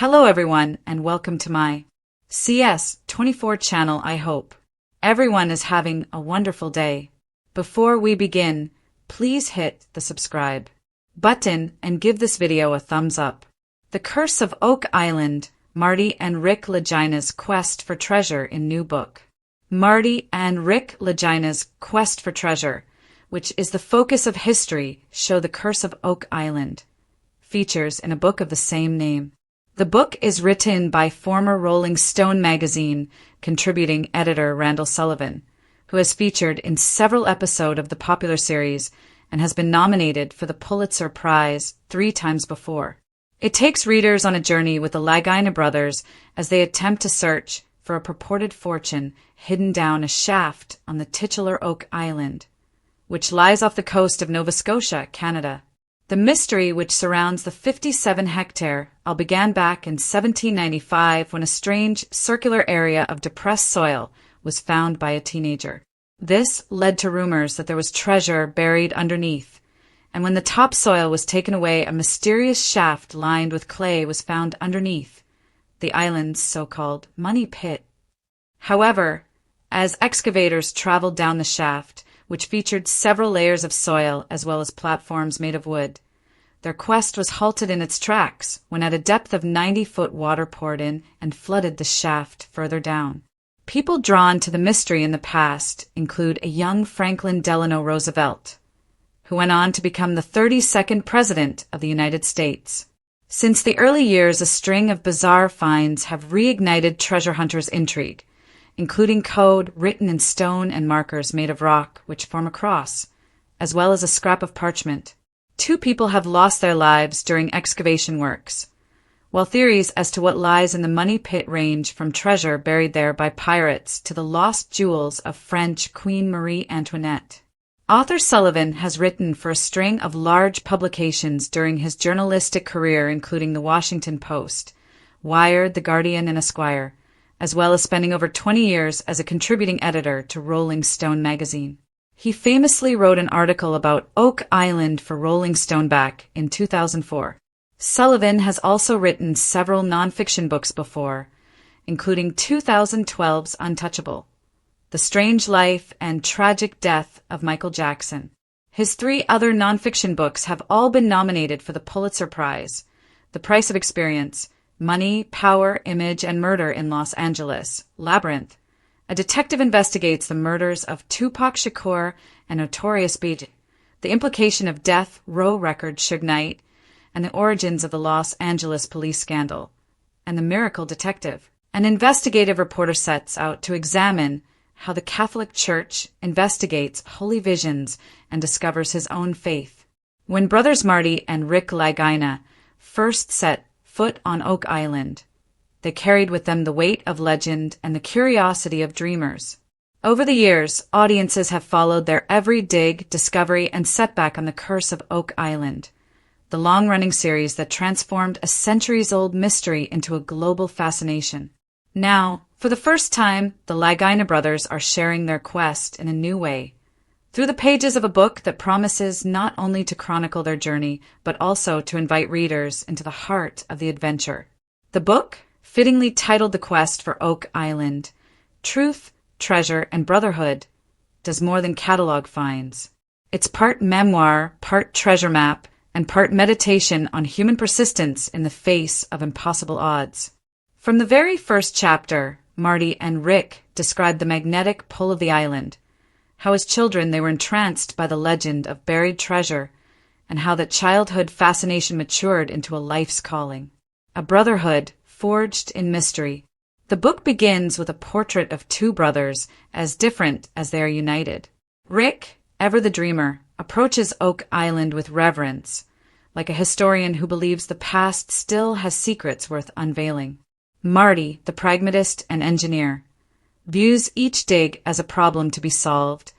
Hello everyone and welcome to my CS24 channel. I hope everyone is having a wonderful day. Before we begin, please hit the subscribe button and give this video a thumbs up. The Curse of Oak Island, Marty and Rick Lagina's Quest for Treasure in New Book. Marty and Rick Lagina's Quest for Treasure, which is the focus of history, show the Curse of Oak Island, features in a book of the same name. The book is written by former Rolling Stone magazine contributing editor Randall Sullivan, who has featured in several episodes of the popular series and has been nominated for the Pulitzer Prize 3 times before. It takes readers on a journey with the Lagina brothers as they attempt to search for a purported fortune hidden down a shaft on the titular Oak Island, which lies off the coast of Nova Scotia, Canada. The mystery which surrounds the 57-hectare all began back in 1795 when a strange circular area of depressed soil was found by a teenager. This led to rumors that there was treasure buried underneath, and when the topsoil was taken away, a mysterious shaft lined with clay was found underneath the island's so-called money pit. However, as excavators traveled down the shaft, which featured several layers of soil as well as platforms made of wood, their quest was halted in its tracks when at a depth of 90-foot water poured in and flooded the shaft further down. People drawn to the mystery in the past include a young Franklin Delano Roosevelt, who went on to become the 32nd President of the United States. Since the early years, a string of bizarre finds have reignited treasure hunters' intrigue, including code written in stone and markers made of rock which form a cross, as well as a scrap of parchment. 2 people have lost their lives during excavation works, while theories as to what lies in the money pit range from treasure buried there by pirates to the lost jewels of French Queen Marie Antoinette. Author Sullivan has written for a string of large publications during his journalistic career, including The Washington Post, Wired, The Guardian, and Esquire, as well as spending over 20 years as a contributing editor to Rolling Stone magazine. He famously wrote an article about Oak Island for Rolling Stone back in 2004. Sullivan has also written several nonfiction books before, including 2012's Untouchable, The Strange Life and Tragic Death of Michael Jackson. His 3 other nonfiction books have all been nominated for the Pulitzer Prize, The Price of Experience, Money, Power, Image, and Murder in Los Angeles, Labyrinth. A detective investigates the murders of Tupac Shakur and Notorious B.I.G., the implication of death row record Suge Knight, and the origins of the Los Angeles police scandal, and The Miracle Detective. An investigative reporter sets out to examine how the Catholic Church investigates holy visions and discovers his own faith. When brothers Marty and Rick Lagina first set foot on Oak Island, they carried with them the weight of legend and the curiosity of dreamers. Over the years, audiences have followed their every dig, discovery, and setback on the Curse of Oak Island, the long-running series that transformed a centuries-old mystery into a global fascination. Now, for the first time, the Lagina brothers are sharing their quest in a new way, through the pages of a book that promises not only to chronicle their journey, but also to invite readers into the heart of the adventure. The book, fittingly titled The Quest for Oak Island, Truth, Treasure, and Brotherhood, does more than catalog finds. It's part memoir, part treasure map, and part meditation on human persistence in the face of impossible odds. From the very first chapter, Marty and Rick describe the magnetic pull of the island, how as children they were entranced by the legend of buried treasure, and how that childhood fascination matured into a life's calling. A brotherhood forged in mystery. The book begins with a portrait of 2 brothers as different as they are united. Rick, ever the dreamer, approaches Oak Island with reverence, like a historian who believes the past still has secrets worth unveiling. Marty, the pragmatist and engineer, views each dig as a problem to be solved,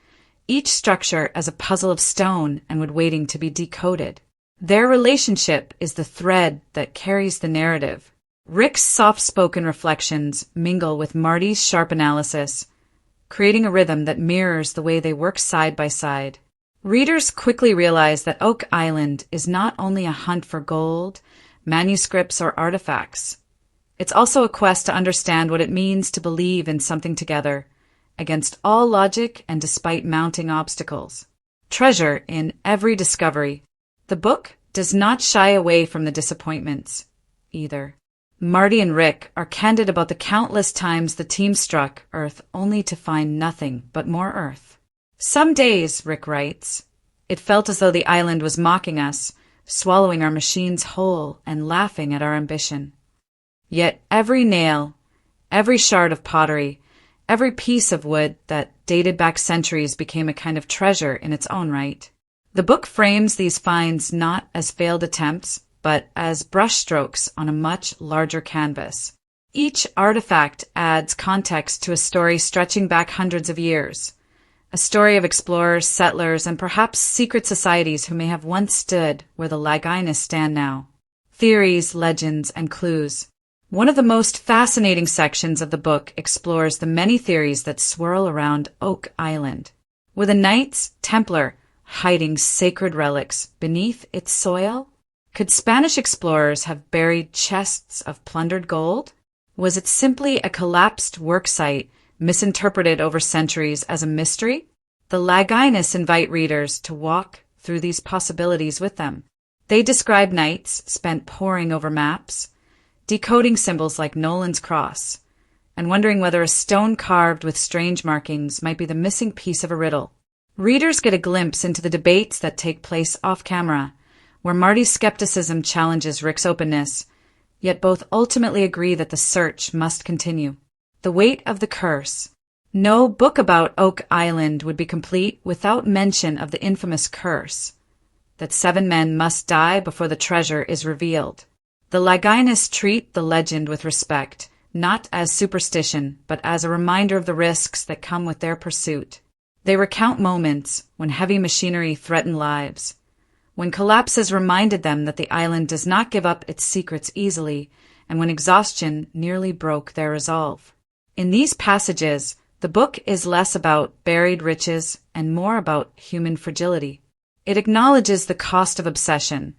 each structure as a puzzle of stone and wood waiting to be decoded. Their relationship is the thread that carries the narrative. Rick's soft-spoken reflections mingle with Marty's sharp analysis, creating a rhythm that mirrors the way they work side by side. Readers quickly realize that Oak Island is not only a hunt for gold, manuscripts, or artifacts. It's also a quest to understand what it means to believe in something together, against all logic and despite mounting obstacles. Treasure in every discovery. The book does not shy away from the disappointments, either. Marty and Rick are candid about the countless times the team struck Earth only to find nothing but more Earth. Some days, Rick writes, it felt as though the island was mocking us, swallowing our machines whole and laughing at our ambition. Yet every nail, every shard of pottery, every piece of wood that dated back centuries became a kind of treasure in its own right. The book frames these finds not as failed attempts, but as brushstrokes on a much larger canvas. Each artifact adds context to a story stretching back hundreds of years. A story of explorers, settlers, and perhaps secret societies who may have once stood where the Lagina stand now. Theories, legends, and clues. One of the most fascinating sections of the book explores the many theories that swirl around Oak Island. Were the Knights Templar hiding sacred relics beneath its soil? Could Spanish explorers have buried chests of plundered gold? Was it simply a collapsed worksite misinterpreted over centuries as a mystery? The Laginas invite readers to walk through these possibilities with them. They describe nights spent poring over maps, decoding symbols like Nolan's cross, and wondering whether a stone carved with strange markings might be the missing piece of a riddle. Readers get a glimpse into the debates that take place off-camera, where Marty's skepticism challenges Rick's openness, yet both ultimately agree that the search must continue. The weight of the curse. No book about Oak Island would be complete without mention of the infamous curse, that 7 men must die before the treasure is revealed. The Laginas treat the legend with respect, not as superstition, but as a reminder of the risks that come with their pursuit. They recount moments when heavy machinery threatened lives, when collapses reminded them that the island does not give up its secrets easily, and when exhaustion nearly broke their resolve. In these passages, the book is less about buried riches and more about human fragility. It acknowledges the cost of obsession,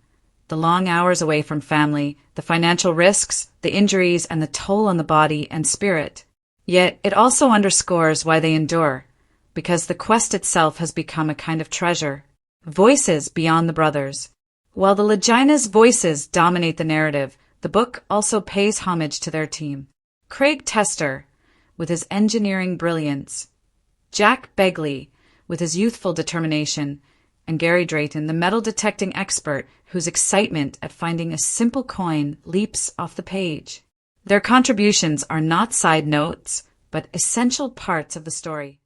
the long hours away from family, the financial risks, the injuries, and the toll on the body and spirit. Yet it also underscores why they endure, because the quest itself has become a kind of treasure. Voices beyond the brothers. While the Lagina's voices dominate the narrative, the book also pays homage to their team. Craig Tester, with his engineering brilliance, Jack Begley, with his youthful determination, and Gary Drayton, the metal-detecting expert whose excitement at finding a simple coin leaps off the page. Their contributions are not side notes, but essential parts of the story.